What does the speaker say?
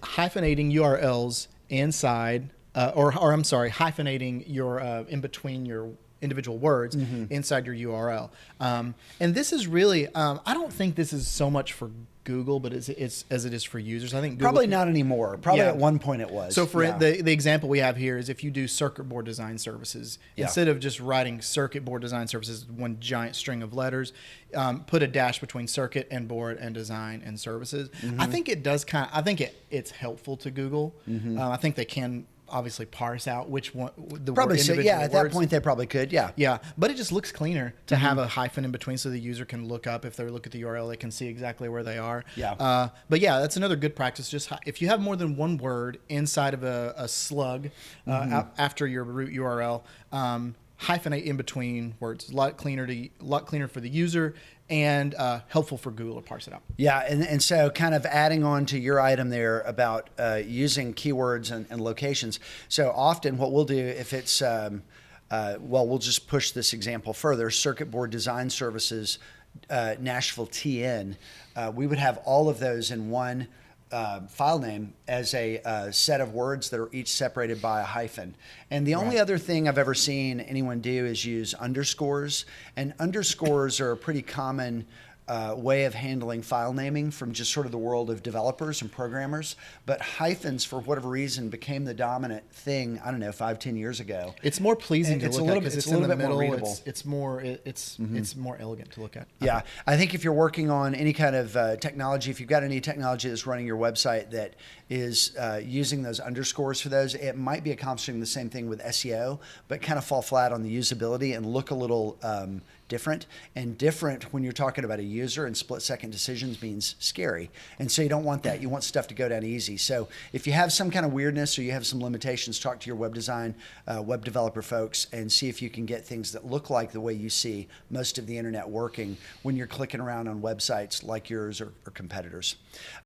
hyphenating URLs inside, or I'm sorry, hyphenating your in between your individual words inside your URL. And this is really, I don't think this is so much for Google, but it's as it is for users. I think Google Probably not anymore. Probably Yeah. at one point it was. So for Yeah. the example we have here is if you do circuit board design services, instead of just writing circuit board design services, one giant string of letters, put a dash between circuit and board and design and services. I think it does I think it's helpful to Google. I think they can obviously parse out which one the Probably word so. individual Yeah, at that words. point they probably could. Yeah. Yeah, but it just looks cleaner to have a hyphen in between so the user can look up. If they look at the URL, they can see exactly where they are. Yeah. But yeah, that's another good practice. Just if you have more than one word inside of a slug after your root URL, hyphenate in between words. A lot cleaner for the user and helpful for Google to parse it out. Yeah, and so kind of adding on to your item there about using keywords and locations. So often what we'll do if it's, we'll just push this example further, circuit board design services, Nashville TN, we would have all of those in one file name as a set of words that are each separated by a hyphen. And the only other thing I've ever seen anyone do is use underscores. And underscores are a pretty common way of handling file naming from just sort of the world of developers and programmers. But hyphens, for whatever reason, became the dominant thing, I don't know, 5-10 years ago. It's more pleasing to look at because it's in the middle. Readable. It's more elegant to look at. Yeah, I think if you're working on any kind of technology, if you've got any technology that's running your website that is using those underscores for those, it might be accomplishing the same thing with SEO, but kind of fall flat on the usability and look a little different. And different when you're talking about a user and split-second decisions means scary. And so you don't want that. You want stuff to go down easy. So if you have some kind of weirdness or you have some limitations, talk to your web design, web developer folks and see if you can get things that look like the way you see most of the internet working when you're clicking around on websites like yours or competitors.